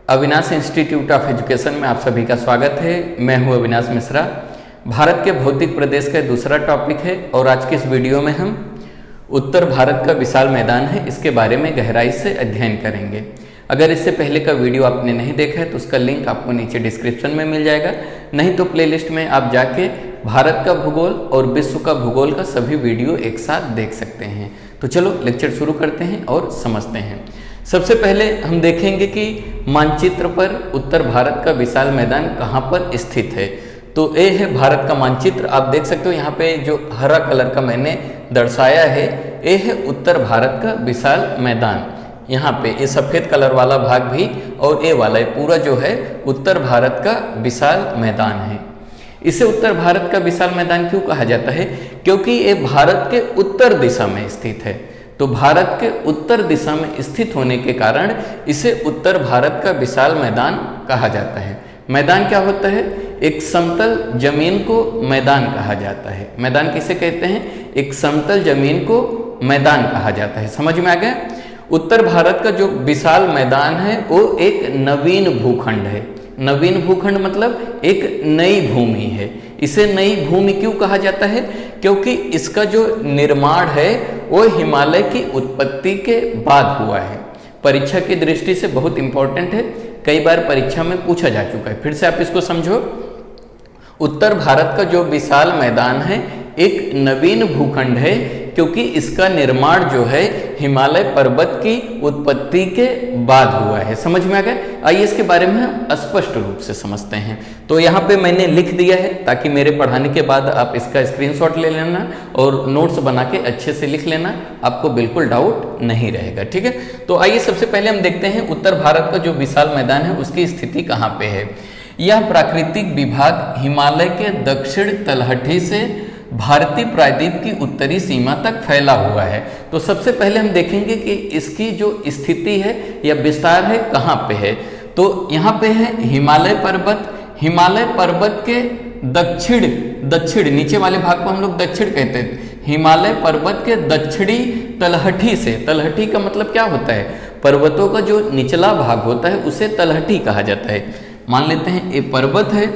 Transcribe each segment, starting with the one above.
Avinash institute of education में आप सभी का स्वागत है। मैं हूं अविनाश मिश्रा। भारत के भौतिक प्रदेश का दूसरा टॉपिक है और आज के इस वीडियो में हम उत्तर भारत का विशाल मैदान है, इसके बारे में गहराई से अध्ययन करेंगे। अगर इससे पहले का वीडियो आपने नहीं देखा है तो उसका लिंक आपको नीचे डिस्क्रिप्शन में मिल जाएगा, नहीं तो प्लेलिस्ट में आप जाके भारत का भूगोल और विश्व का भूगोल का सभी वीडियो एक साथ देख सकते हैं। तो चलो लेक्चर शुरू करते हैं और समझते हैं। सबसे पहले हम देखेंगे कि मानचित्र पर उत्तर भारत का विशाल मैदान कहाँ पर स्थित है। तो ये है भारत का मानचित्र, आप देख सकते हो यहाँ पे जो हरा कलर का मैंने दर्शाया है, ये है उत्तर भारत का विशाल मैदान। यहाँ पे ये सफ़ेद कलर वाला भाग भी और ये वाला पूरा जो है उत्तर भारत का विशाल मैदान है। इसे उत्तर भारत का विशाल मैदान क्यों कहा जाता है? क्योंकि ये भारत के उत्तर दिशा में स्थित है। तो भारत के उत्तर दिशा में स्थित होने के कारण इसे उत्तर भारत का विशाल मैदान कहा जाता है। मैदान क्या होता है? एक समतल जमीन को मैदान कहा जाता है। मैदान किसे कहते हैं? एक समतल जमीन को मैदान कहा जाता है। समझ में आ गया? उत्तर भारत का जो विशाल मैदान है वो एक नवीन भूखंड है। नवीन भूखंड मतलब एक नई भूमि है। इसे नई भूमि क्यों कहा जाता है? क्योंकि इसका जो निर्माण है वो हिमालय की उत्पत्ति के बाद हुआ है। परीक्षा की दृष्टि से बहुत इंपॉर्टेंट है, कई बार परीक्षा में पूछा जा चुका है। फिर से आप इसको समझो। उत्तर भारत का जो विशाल मैदान है एक नवीन भूखंड है, क्योंकि इसका निर्माण जो है हिमालय पर्वत की उत्पत्ति के बाद हुआ है। समझ में आ गया? आइए इसके बारे में हम स्पष्ट रूप से समझते हैं। तो यहाँ पे मैंने लिख दिया है ताकि मेरे पढ़ाने के बाद आप इसका स्क्रीनशॉट ले लेना और नोट्स बना के अच्छे से लिख लेना, आपको बिल्कुल डाउट नहीं रहेगा। ठीक है, तो आइए सबसे पहले हम देखते हैं उत्तर भारत का जो विशाल मैदान है उसकी स्थिति कहाँ पे है। यह प्राकृतिक विभाग हिमालय के दक्षिण तलहटी से भारतीय प्रायद्वीप की उत्तरी सीमा तक फैला हुआ है। तो सबसे पहले हम देखेंगे कि इसकी जो स्थिति है या विस्तार है कहाँ पे है। तो यहाँ पे है हिमालय पर्वत। हिमालय पर्वत के दक्षिण नीचे वाले भाग को हम लोग दक्षिण कहते हैं। हिमालय पर्वत के दक्षिणी तलहटी से, तलहटी का मतलब क्या होता है? पर्वतों का जो निचला भाग होता है उसे तलहटी कहा जाता है। मान लेते हैं ये पर्वत है,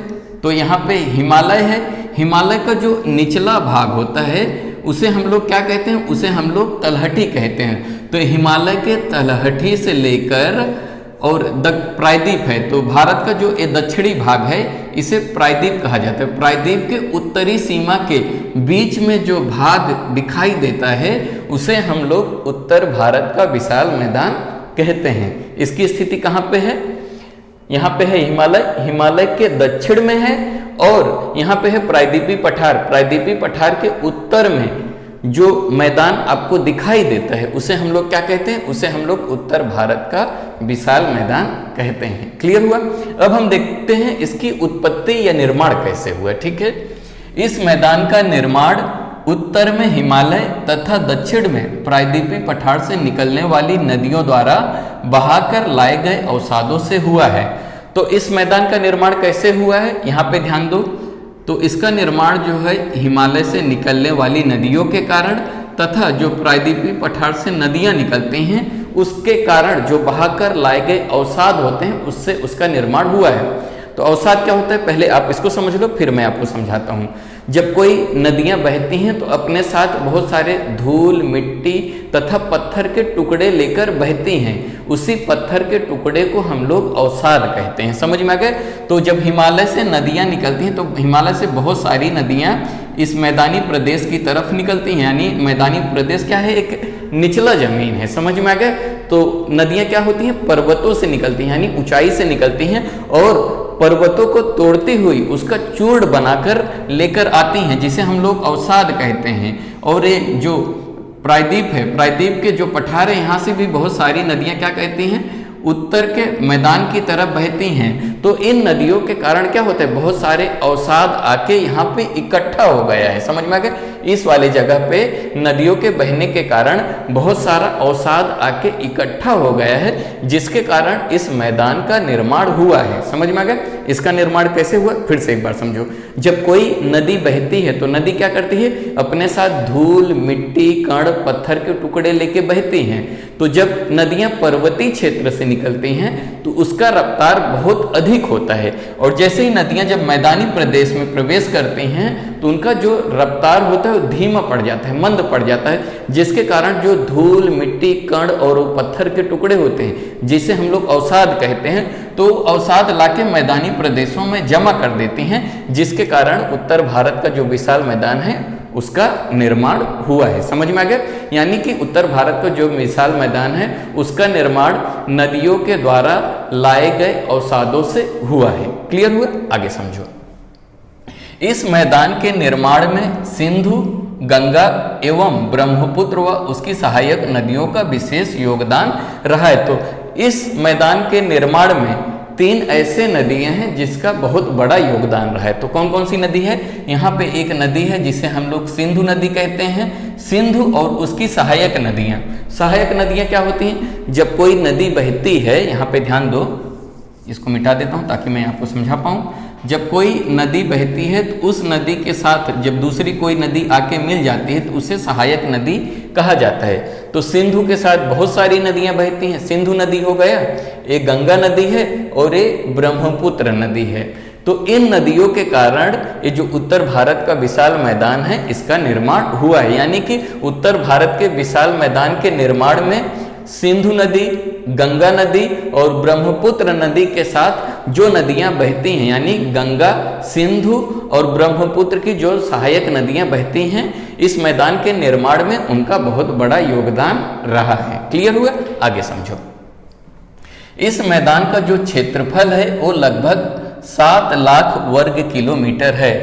तो यहाँ पे हिमालय है। हिमालय का जो निचला भाग होता है उसे हम लोग क्या कहते हैं? उसे हम लोग तलहटी कहते हैं। तो हिमालय के तलहटी से लेकर और प्रायद्वीप है, तो भारत का जो ये दक्षिणी भाग है इसे प्रायद्वीप कहा जाता है। प्रायद्वीप के उत्तरी सीमा के बीच में जो भाग दिखाई देता है उसे हम लोग उत्तर भारत का विशाल मैदान कहते हैं। इसकी स्थिति कहाँ पे है? यहाँ पे है हिमालय, हिमालय के दक्षिण में है, और यहाँ पे है प्रायद्वीपीय पठार। प्रायद्वीपीय पठार के उत्तर में जो मैदान आपको दिखाई देता है उसे हम लोग क्या कहते हैं? उसे हम लोग उत्तर भारत का विशाल मैदान कहते हैं। क्लियर हुआ? अब हम देखते हैं इसकी उत्पत्ति या निर्माण कैसे हुआ। ठीक है, इस मैदान का निर्माण उत्तर में हिमालय तथा दक्षिण में प्रायद्वीपीय पठार से निकलने वाली नदियों द्वारा बहाकर लाए गए अवसादों से हुआ है। तो इस मैदान का निर्माण कैसे हुआ है यहाँ पे ध्यान दो। तो इसका निर्माण जो है हिमालय से निकलने वाली नदियों के कारण तथा जो प्रायद्वीपीय पठार से नदियाँ निकलती हैं उसके कारण जो बहाकर लाए गए अवसाद होते हैं उससे उसका निर्माण हुआ है। तो अवसाद क्या होता है पहले आप इसको समझ लो, फिर मैं आपको समझाता हूँ। जब कोई नदियाँ बहती हैं तो अपने साथ बहुत सारे धूल, मिट्टी तथा पत्थर के टुकड़े लेकर बहती हैं। उसी पत्थर के टुकड़े को हम लोग अवसाद कहते हैं। समझ में आ गए? तो जब हिमालय से नदियाँ निकलती हैं तो हिमालय से बहुत सारी नदियाँ इस मैदानी प्रदेश की तरफ निकलती हैं। यानी मैदानी प्रदेश क्या है? एक निचला जमीन है। समझ में आ गया? तो नदियाँ क्या होती हैं? पर्वतों से निकलती हैं, यानी ऊंचाई से निकलती हैं और पर्वतों को तोड़ती हुई उसका चूर्ण बनाकर लेकर आती हैं, जिसे हम लोग अवसाद कहते हैं। और ये जो प्रायद्वीप है, प्रायद्वीप के जो पठार है यहाँ से भी बहुत सारी नदियाँ क्या कहती हैं? उत्तर के मैदान की तरफ बहती हैं। तो इन नदियों के कारण क्या होता है? बहुत सारे अवसाद आके यहाँ पे इकट्ठा हो गया है। समझ में आ गया? इस वाले जगह पे नदियों के बहने के कारण बहुत सारा अवसाद आके इकट्ठा हो गया है, जिसके कारण इस मैदान का निर्माण हुआ है। समझ में आ गया? इसका निर्माण कैसे हुआ, फिर से एक बार समझो। जब कोई नदी बहती है तो नदी क्या करती है, अपने साथ धूल, मिट्टी, कण, पत्थर के टुकड़े लेके बहती हैं। तो जब नदियां पर्वतीय क्षेत्र से निकलती हैं तो उसका रफ्तार बहुत अधिक होता है, और जैसे ही नदियां जब मैदानी प्रदेश में प्रवेश करती हैं तो उनका जो रफ्तार होता है वो धीमा पड़ जाता है, मंद पड़ जाता है, जिसके कारण जो धूल, मिट्टी, कण और पत्थर के टुकड़े होते हैं जिसे हम लोग अवसाद कहते हैं, तो अवसाद लाके मैदानी प्रदेशों में जमा कर देती हैं, जिसके कारण उत्तर भारत का जो विशाल मैदान है उसका निर्माण हुआ है। समझ में आ गया? यानी कि उत्तर भारत का जो विशाल मैदान है उसका निर्माण नदियों के द्वारा लाए गए अवसादों से हुआ है। क्लियर हुआ? आगे समझो। इस मैदान के निर्माण में सिंधु, गंगा एवं ब्रह्मपुत्र व उसकी सहायक नदियों का विशेष योगदान रहा है। तो इस मैदान के निर्माण में 3 ऐसे नदियां हैं जिसका बहुत बड़ा योगदान रहा है। तो कौन कौन सी नदी है? यहाँ पे एक नदी है जिसे हम लोग सिंधु नदी कहते हैं। सिंधु और उसकी सहायक नदियां, सहायक नदियां क्या होती हैं? जब कोई नदी बहती है, यहाँ पे ध्यान दो, इसको मिटा देता हूँ ताकि मैं आपको समझा पाऊँ। जब कोई नदी बहती है तो उस नदी के साथ जब दूसरी कोई नदी आके मिल जाती है तो उसे सहायक नदी कहा जाता है। तो सिंधु के साथ बहुत सारी नदियां बहती हैं। सिंधु नदी हो गया, एक गंगा नदी है और एक ब्रह्मपुत्र नदी है। तो इन नदियों के कारण ये जो उत्तर भारत का विशाल मैदान है इसका निर्माण हुआ है। यानी कि उत्तर भारत के विशाल मैदान के निर्माण में सिंधु नदी, गंगा नदी और ब्रह्मपुत्र नदी के साथ जो नदियां बहती हैं, यानी गंगा, सिंधु और ब्रह्मपुत्र की जो सहायक नदियां बहती हैं, इस मैदान के निर्माण में उनका बहुत बड़ा योगदान रहा है। क्लियर हुआ? आगे समझो। इस मैदान का जो क्षेत्रफल है वो लगभग 7 लाख वर्ग किलोमीटर है।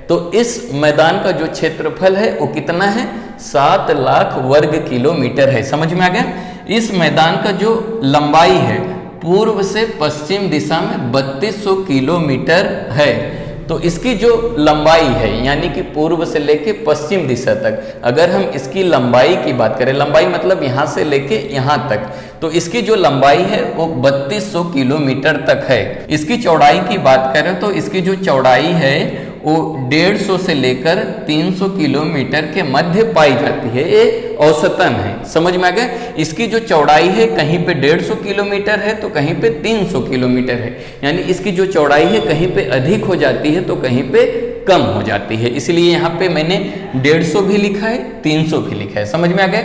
तो इस मैदान का जो क्षेत्रफल है वो कितना है? 7 लाख वर्ग किलोमीटर है। समझ में आ गया? इस मैदान का जो लंबाई है पूर्व से पश्चिम दिशा में 3200 किलोमीटर है। तो इसकी जो लंबाई है, यानी कि पूर्व से लेके पश्चिम दिशा तक, अगर हम इसकी लंबाई की बात करें, लंबाई मतलब यहाँ से लेके यहाँ तक, तो इसकी जो लंबाई है वो 3200 किलोमीटर तक है। इसकी चौड़ाई की बात करें तो इसकी जो चौड़ाई है वो 150 से लेकर 300 किलोमीटर के मध्य पाई जाती है। ये औसतन है। समझ में आ गया? इसकी जो चौड़ाई है कहीं पे 150 किलोमीटर है तो कहीं पे 300 किलोमीटर है। यानी इसकी जो चौड़ाई है कहीं पे अधिक हो जाती है तो कहीं पे कम हो जाती है। इसलिए यहाँ पे मैंने 150 भी लिखा है, 300 भी लिखा है। समझ में आ गया?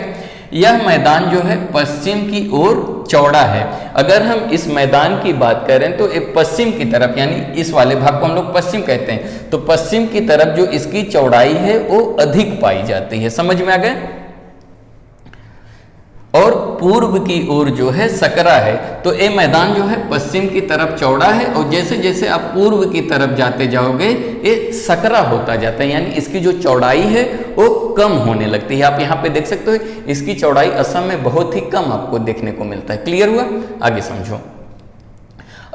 यह मैदान जो है पश्चिम की ओर चौड़ा है। अगर हम इस मैदान की बात करें तो एक पश्चिम की तरफ, यानी इस वाले भाग को हम लोग पश्चिम कहते हैं, तो पश्चिम की तरफ जो इसकी चौड़ाई है वो अधिक पाई जाती है। समझ में आ गया? और पूर्व की ओर जो है सकरा है। तो ये मैदान जो है पश्चिम की तरफ चौड़ा है और जैसे जैसे आप पूर्व की तरफ जाते जाओगे ये सकरा होता जाता है, यानी इसकी जो चौड़ाई है वो कम होने लगती है। आप यहाँ पे देख सकते हो इसकी चौड़ाई असम में बहुत ही कम आपको देखने को मिलता है। क्लियर हुआ? आगे समझो।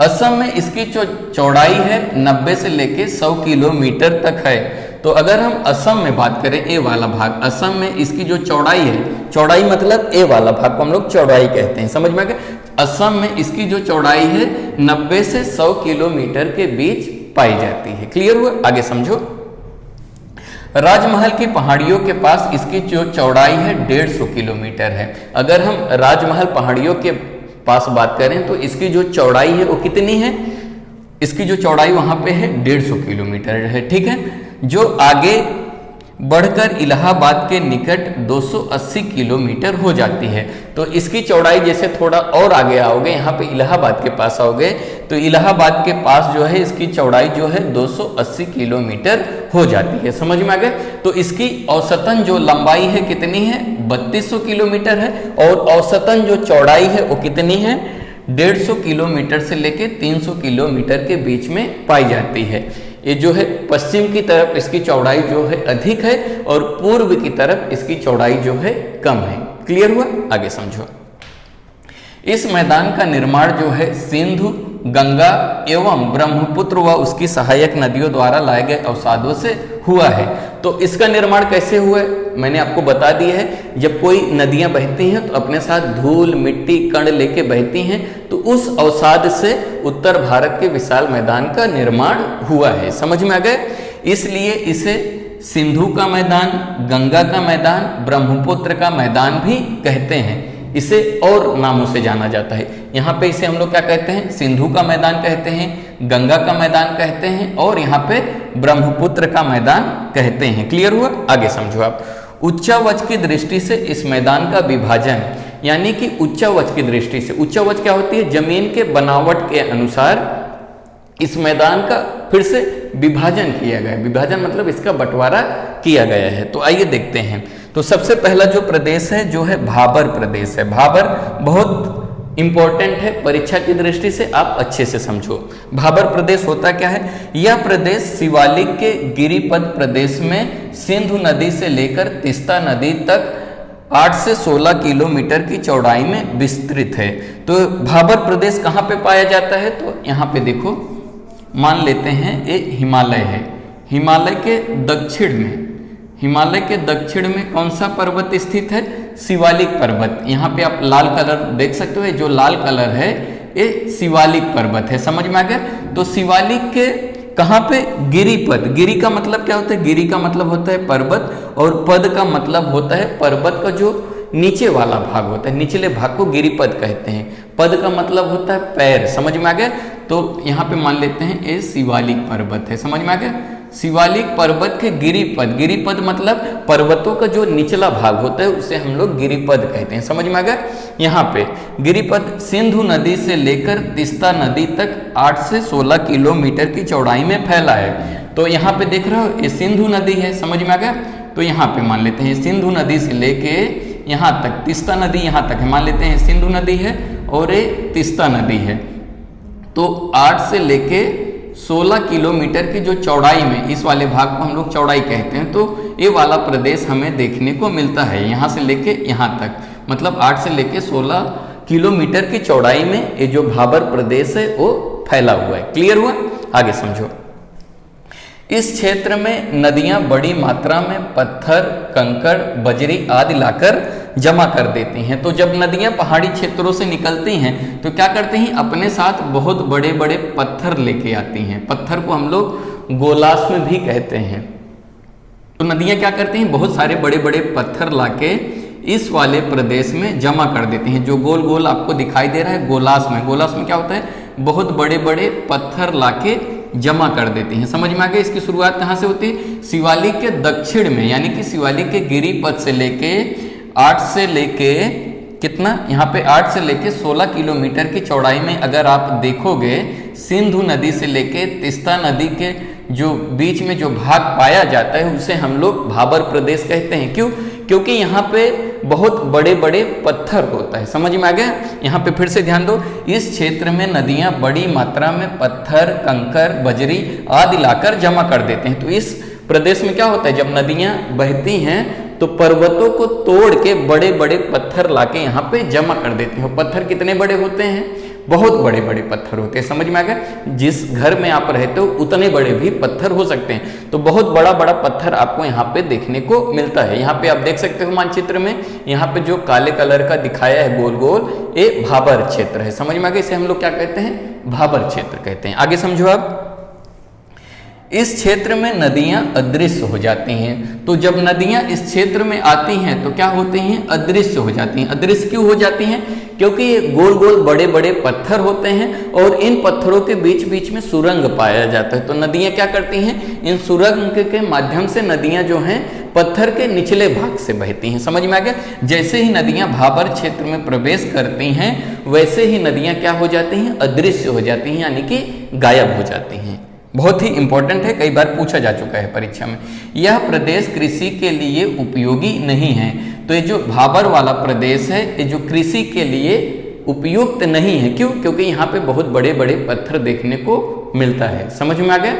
असम में इसकी जो चौड़ाई है 90 से लेके 100 किलोमीटर तक है। तो अगर हम असम में बात करें, ए वाला भाग, असम में इसकी जो चौड़ाई है, चौड़ाई मतलब ए वाला भाग को हम लोग चौड़ाई कहते हैं। समझ में आ गया? असम में इसकी जो चौड़ाई है 90 से 100 किलोमीटर के बीच पाई जाती है। क्लियर हुआ? आगे समझो। राजमहल की पहाड़ियों के पास इसकी जो चौड़ाई है 150 किलोमीटर है। अगर हम राजमहल पहाड़ियों के पास बात करें तो इसकी जो चौड़ाई है वो कितनी है? इसकी जो चौड़ाई वहां पे है 150 किलोमीटर है। ठीक है? जो आगे बढ़कर इलाहाबाद के निकट 280 किलोमीटर हो जाती है। तो इसकी चौड़ाई जैसे थोड़ा और आगे आओगे, यहाँ पे इलाहाबाद के पास आओगे, तो इलाहाबाद के पास जो है इसकी चौड़ाई जो है 280 किलोमीटर हो जाती है। समझ में आ गया? तो इसकी औसतन जो लंबाई है कितनी है? 3200 किलोमीटर है। और औसतन जो चौड़ाई है वो कितनी है? 150 किलोमीटर से लेके 300 किलोमीटर के बीच में पाई जाती है। ये जो है पश्चिम की तरफ इसकी चौड़ाई जो है अधिक है और पूर्व की तरफ इसकी चौड़ाई जो है कम है। क्लियर हुआ? आगे समझो। इस मैदान का निर्माण जो है सिंधु, गंगा एवं ब्रह्मपुत्र व उसकी सहायक नदियों द्वारा लाए गए अवसादों से हुआ है। तो इसका निर्माण कैसे हुआ है मैंने आपको बता दिया है। जब कोई नदियां बहती हैं तो अपने साथ धूल, मिट्टी, कण लेके बहती हैं, तो उस अवसाद से उत्तर भारत के विशाल मैदान का निर्माण हुआ है। समझ में आ गए? इसलिए इसे सिंधु का मैदान, गंगा का मैदान, ब्रह्मपुत्र का मैदान भी कहते हैं। इसे और नामों से जाना जाता है। यहाँ पे इसे हम लोग क्या कहते हैं? सिंधु का मैदान कहते हैं, गंगा का मैदान कहते हैं और यहाँ पे ब्रह्मपुत्र का मैदान कहते हैं। क्लियर हुआ? आगे समझो आप। उच्चावच की दृष्टि से इस मैदान का विभाजन, यानी कि उच्चावच की दृष्टि से, उच्चावच क्या होती है? जमीन के बनावट के अनुसार इस मैदान का फिर से विभाजन किया गया है। विभाजन मतलब इसका बंटवारा किया गया है। तो आइए देखते हैं। तो सबसे पहला जो प्रदेश है जो है भाबर प्रदेश है। भाबर बहुत इंपॉर्टेंट है परीक्षा की दृष्टि से, आप अच्छे से समझो। भाबर प्रदेश होता क्या है? यह प्रदेश शिवालिक के गिरिपद प्रदेश में सिंधु नदी से लेकर तीस्ता नदी तक 8 से 16 किलोमीटर की चौड़ाई में विस्तृत है। तो भाबर प्रदेश कहाँ पे पाया जाता है? तो यहाँ पे देखो, मान लेते हैं ये हिमालय है। हिमालय के दक्षिण में, हिमालय के दक्षिण में कौन सा पर्वत स्थित है? शिवालिक पर्वत। यहाँ पे आप लाल कलर देख सकते हो, जो लाल कलर है ये शिवालिक पर्वत है। समझ में आ गया? तो शिवालिक के कहाँ पे? गिरिपद। गिरि का मतलब क्या होता है? गिरि का मतलब होता है पर्वत, और पद का मतलब होता है पर्वत का जो नीचे वाला भाग होता है, निचले भाग को गिरिपद कहते हैं। पद का मतलब होता है पैर। समझ में आ गया? तो यहाँ पे मान लेते हैं ये शिवालिक पर्वत है। समझ में आ गया? शिवालिक पर्वत के गिरिपद, गिरिपद मतलब पर्वतों का जो निचला भाग होता है उसे हम लोग गिरिपद कहते हैं। समझ में आ गया? यहाँ पे गिरिपद सिंधु नदी से लेकर तीस्ता नदी तक 8 से 16 किलोमीटर की चौड़ाई में फैला है। तो यहाँ पे देख रहे हो ये सिंधु नदी है। समझ में आ गया? तो यहाँ पे मान लेते हैं सिंधु नदी से लेके यहाँ तक, तीस्ता नदी यहाँ तक है, मान लेते हैं सिंधु नदी है और ये तीस्ता नदी है। तो 8 से लेके 16 किलोमीटर की जो चौड़ाई में, इस वाले भाग को हम लोग चौड़ाई कहते हैं, तो ये वाला प्रदेश हमें देखने को मिलता है। यहाँ से लेके यहाँ तक, मतलब 8 से लेके 16 किलोमीटर की चौड़ाई में ये जो भाबर प्रदेश है वो फैला हुआ है। क्लियर हुआ? आगे समझो। इस क्षेत्र में नदियां बड़ी मात्रा में पत्थर, कंकड़, बजरी आदि लाकर जमा कर देती हैं। तो जब नदियां पहाड़ी क्षेत्रों से निकलती हैं तो क्या करती हैं? अपने साथ बहुत बड़े बड़े पत्थर लेके आती हैं। पत्थर को हम लोग गोलाश्म भी कहते हैं। तो नदियां क्या करती हैं? बहुत सारे बड़े बड़े पत्थर लाके इस वाले प्रदेश में जमा कर देती हैं। जो गोल गोल आपको दिखाई दे रहा है गोलाश्म है। गोलाश्म क्या होता है? बहुत बड़े बड़े पत्थर लाके जमा कर देती हैं। समझ में आ गया? इसकी शुरुआत कहाँ से होती है? शिवालिक के दक्षिण में, यानी कि शिवालिक के गिरिपद से लेके 8 से लेके कितना, यहाँ पे 8 से लेके 16 किलोमीटर की चौड़ाई में अगर आप देखोगे, सिंधु नदी से लेके तीस्ता नदी के जो बीच में जो भाग पाया जाता है उसे हम लोग भाबर प्रदेश कहते हैं। क्यों? क्योंकि यहाँ पे बहुत बड़े बड़े पत्थर होता है। समझ में आ गया? यहाँ पे फिर से ध्यान दो। इस क्षेत्र में नदियाँ बड़ी मात्रा में पत्थर, कंकर, बजरी आदि लाकर जमा कर देते हैं। तो इस प्रदेश में क्या होता है? जब नदियाँ बहती हैं तो पर्वतों को तोड़ के बड़े बड़े पत्थर लाके यहाँ पे जमा कर देते हैं। पत्थर कितने बड़े होते हैं? बहुत बड़े बड़े पत्थर होते हैं। समझ में आ गया? जिस घर में आप रहते हो उतने बड़े भी पत्थर हो सकते हैं। तो बहुत बड़ा बड़ा पत्थर आपको यहाँ पे देखने को मिलता है। यहाँ पे आप देख सकते हो मानचित्र में, यहाँ पे जो काले कलर का दिखाया है गोल गोल, ये भाबर क्षेत्र है। समझ में आ गया? इसे हम लोग क्या कहते हैं? भाबर क्षेत्र कहते हैं। आगे समझो आप। इस क्षेत्र में नदियां अदृश्य हो जाती हैं। तो जब नदियां इस क्षेत्र में आती हैं तो क्या होती हैं? अदृश्य हो जाती हैं। अदृश्य क्यों हो जाती हैं? क्योंकि ये गोल गोल बड़े बड़े पत्थर होते हैं और इन पत्थरों के बीच बीच में सुरंग पाया जाता है। तो नदियां क्या करती हैं? इन सुरंग के माध्यम से नदियां जो हैं पत्थर के निचले भाग से बहती हैं। समझ में आ गया? जैसे ही नदियां भाबर क्षेत्र में प्रवेश करती हैं वैसे ही नदियां क्या हो जाती हैं? अदृश्य हो जाती हैं, यानी कि गायब हो जाती हैं। बहुत ही इंपॉर्टेंट है, कई बार पूछा जा चुका है परीक्षा में। यह प्रदेश कृषि के लिए उपयोगी नहीं है। तो ये जो भाबर वाला प्रदेश है ये जो कृषि के लिए उपयुक्त नहीं है। क्यों? क्योंकि यहाँ पे बहुत बड़े बड़े पत्थर देखने को मिलता है। समझ में आ गया?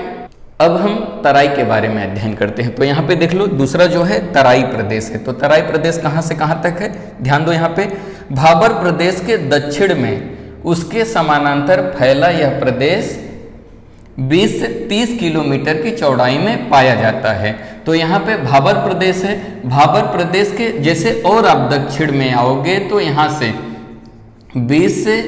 अब हम तराई के बारे में अध्ययन करते हैं। तो यहाँ पे देख लो, दूसरा जो है तराई प्रदेश है। तो तराई प्रदेश कहाँ से कहाँ तक है? ध्यान दो। यहाँ पे भाबर प्रदेश के दक्षिण में उसके समानांतर फैला यह प्रदेश 20 से 30 किलोमीटर की चौड़ाई में पाया जाता है। तो यहाँ पे भाबर प्रदेश है। भाबर प्रदेश के जैसे और आप दक्षिण में आओगे तो यहाँ से 20 से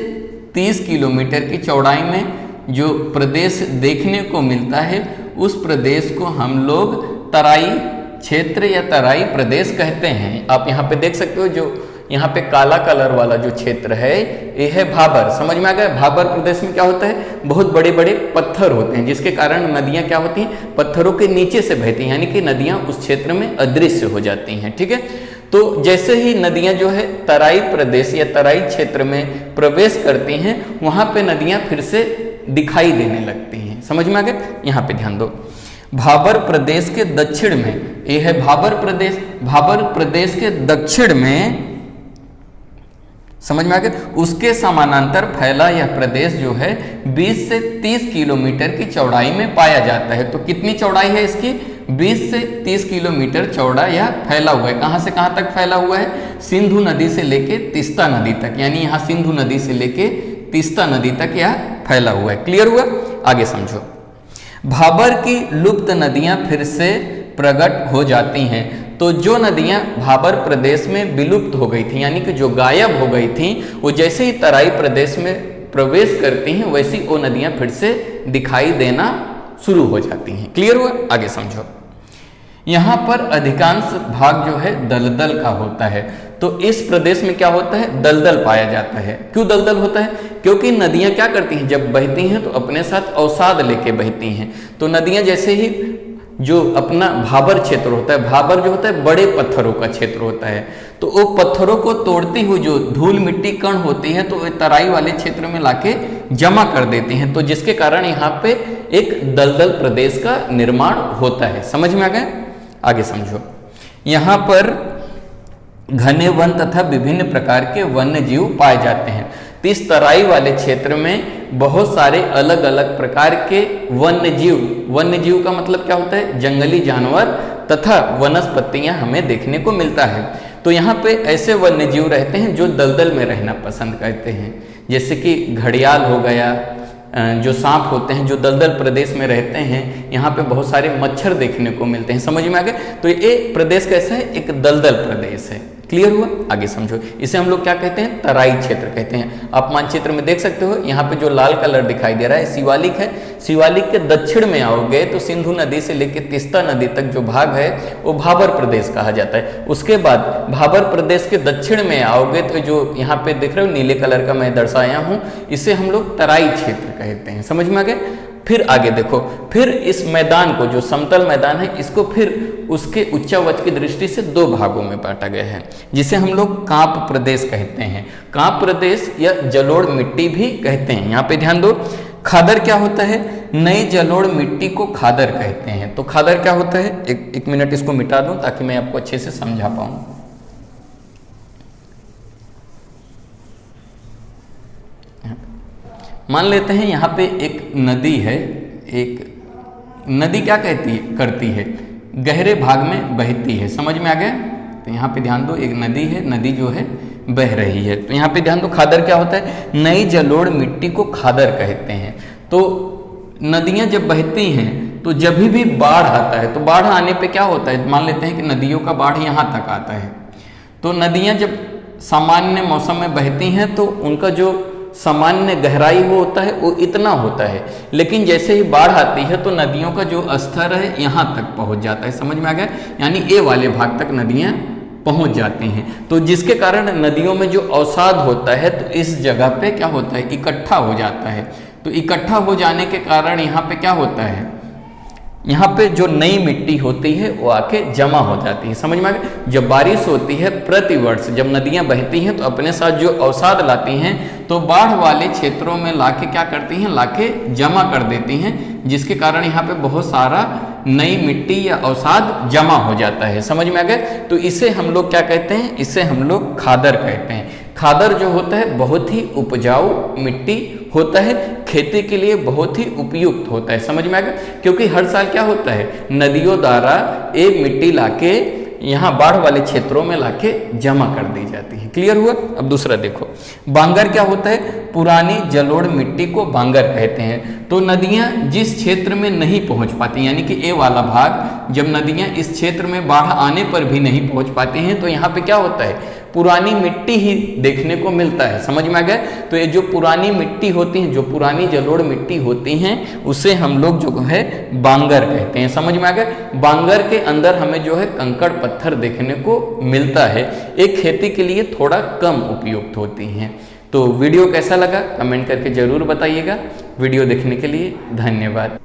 30 किलोमीटर की चौड़ाई में जो प्रदेश देखने को मिलता है उस प्रदेश को हम लोग तराई क्षेत्र या तराई प्रदेश कहते हैं। आप यहाँ पे देख सकते हो, जो यहाँ पे काला कलर वाला जो क्षेत्र है ये है भाबर। समझ में आ गया? भाबर प्रदेश में क्या होता है, बहुत बड़े बड़े पत्थर होते हैं जिसके कारण नदियाँ क्या होती हैं, पत्थरों के नीचे से बहती हैं, यानी कि नदियाँ उस क्षेत्र में अदृश्य हो जाती हैं। ठीक है, तो जैसे ही नदियाँ जो है तराई प्रदेश या तराई क्षेत्र में प्रवेश करती हैं वहाँ पे नदियाँ फिर से दिखाई देने लगती हैं। समझ में आ गया? यहाँ पे ध्यान दो, भाबर प्रदेश के दक्षिण में, ये है भाबर प्रदेश, भाबर प्रदेश के दक्षिण में, समझ में आ गया, उसके समानांतर फैला यह प्रदेश जो है 20 से 30 किलोमीटर की चौड़ाई में पाया जाता है। तो कितनी चौड़ाई है इसकी, 20 से 30 किलोमीटर चौड़ा यह फैला हुआ है। कहाँ से कहाँ तक फैला हुआ है, सिंधु नदी से लेके तीस्ता नदी तक, यानी यहाँ सिंधु नदी से लेके तीस्ता नदी तक यह फैला हुआ है। क्लियर हुआ? आगे समझो, भाबर की लुप्त नदियां फिर से प्रकट हो जाती हैं। तो जो नदियां भाबर प्रदेश में विलुप्त हो गई थी, यानी कि जो गायब हो गई थी, वो जैसे ही तराई प्रदेश में प्रवेश करती हैं वैसी वो नदियां फिर से दिखाई देना शुरू हो जाती हैं। क्लियर हुआ? आगे समझो, यहाँ पर अधिकांश भाग जो है दलदल का होता है। तो इस प्रदेश में क्या होता है, दलदल पाया जाता है। क्यों दलदल होता है? क्योंकि नदियाँ क्या करती हैं, जब बहती हैं तो अपने साथ अवसाद लेके बहती हैं। तो नदियाँ जैसे ही जो अपना भाबर क्षेत्र होता है, भाबर जो होता है बड़े पत्थरों का क्षेत्र होता है, तो वो पत्थरों को तोड़ती हुई जो धूल मिट्टी कण होती है तो वे तराई वाले क्षेत्र में लाके जमा कर देती हैं। तो जिसके कारण यहाँ पे एक दलदल प्रदेश का निर्माण होता है। समझ में आ गया? आगे समझो, यहाँ पर घने वन तथा विभिन्न प्रकार के वन्य जीव पाए जाते हैं। तो इस तराई वाले क्षेत्र में बहुत सारे अलग अलग प्रकार के वन्य जीव का मतलब क्या होता है, जंगली जानवर तथा वनस्पतियां हमें देखने को मिलता है। तो यहाँ पे ऐसे वन्य जीव रहते हैं जो दलदल में रहना पसंद करते हैं, जैसे कि घड़ियाल हो गया, जो सांप होते हैं जो दलदल प्रदेश में रहते हैं। यहाँ पे बहुत सारे मच्छर देखने को मिलते हैं। समझ में आ गया? तो ये प्रदेश कैसा है, एक दलदल प्रदेश है। क्लियर हुआ? आगे समझो, इसे हम लोग क्या कहते हैं, तराई क्षेत्र कहते हैं। आप मानचित्र में देख सकते हो, यहाँ पे जो लाल कलर दिखाई दे रहा है शिवालिक है। शिवालिक के दक्षिण में आओगे तो सिंधु नदी से लेकर तीस्ता नदी तक जो भाग है वो भाबर प्रदेश कहा जाता है। उसके बाद भाबर प्रदेश के दक्षिण में आओगे तो जो यहाँ पे देख रहे हो नीले कलर का मैं दर्शाया हूँ, इसे हम लोग तराई क्षेत्र कहते हैं। समझ में आ गया? फिर आगे देखो, फिर इस मैदान को, जो समतल मैदान है, इसको फिर उसके उच्चावच की दृष्टि से दो भागों में बांटा गया है, जिसे हम लोग कांप प्रदेश कहते हैं। कांप प्रदेश या जलोढ़ मिट्टी भी कहते हैं। यहाँ पे ध्यान दो, खादर क्या होता है, नई जलोढ़ मिट्टी को खादर कहते हैं। तो खादर क्या होता है, एक मिनट इसको मिटा दूं ताकि मैं आपको अच्छे से समझा पाऊं। मान लेते हैं यहाँ पे एक नदी है, एक नदी क्या करती है, गहरे भाग में बहती है। समझ में आ गया? तो यहाँ पे ध्यान दो, एक नदी है, नदी जो है बह रही है। तो यहाँ पे ध्यान दो, खादर क्या होता है, नई जलोढ़ मिट्टी को खादर कहते हैं। तो नदियाँ जब बहती हैं तो जब भी बाढ़ आता है, तो बाढ़ आने पे क्या होता है, मान लेते हैं कि नदियों का बाढ़ यहाँ तक आता है। तो नदियाँ जब सामान्य मौसम में बहती हैं तो उनका जो सामान्य गहराई वो होता है वो इतना होता है, लेकिन जैसे ही बाढ़ आती है तो नदियों का जो स्तर है यहाँ तक पहुँच जाता है। समझ में आ गया? यानी ए वाले भाग तक नदियाँ पहुँच जाती हैं। तो जिसके कारण नदियों में जो अवसाद होता है तो इस जगह पे क्या होता है, इकट्ठा हो जाता है। तो इकट्ठा हो जाने के कारण यहाँ पे क्या होता है, यहाँ पे जो नई मिट्टी होती है वो आके जमा हो जाती है। समझ में आ गया? जब बारिश होती है प्रतिवर्ष, जब नदियाँ बहती हैं तो अपने साथ जो अवसाद लाती हैं तो बाढ़ वाले क्षेत्रों में लाके क्या करती हैं, लाके जमा कर देती हैं, जिसके कारण यहाँ पे बहुत सारा नई मिट्टी या अवसाद जमा हो जाता है। समझ में आ गया? तो इसे हम लोग क्या कहते हैं, इसे हम लोग खादर कहते हैं। खादर जो होता है बहुत ही उपजाऊ मिट्टी होता है, खेती के लिए बहुत ही उपयुक्त होता है। समझ में आ गया? क्योंकि हर साल क्या होता है, नदियों द्वारा एक मिट्टी लाके यहाँ बाढ़ वाले क्षेत्रों में लाके जमा कर दी जाती है। क्लियर हुआ। अब दूसरा देखो, बांगर क्या होता है? पुरानी जलोढ़ मिट्टी को बांगर कहते हैं। तो नदियां जिस क्षेत्र में नहीं पहुंच पाती, यानी कि ए वाला भाग, जब नदियां इस क्षेत्र में बाढ़ आने पर भी नहीं पहुंच पाती हैं तो यहाँ पे क्या होता है? पुरानी मिट्टी ही देखने को मिलता है। समझ में आ गया? तो ये जो पुरानी मिट्टी होती है, जो पुरानी जलोढ़ मिट्टी होती हैं, उसे हम लोग जो है बांगर कहते हैं। समझ में आ गया? बांगर के अंदर हमें जो है कंकड़ पत्थर देखने को मिलता है। एक खेती के लिए थोड़ा कम उपयुक्त होती हैं। तो वीडियो कैसा लगा कमेंट करके जरूर बताइएगा। वीडियो देखने के लिए धन्यवाद।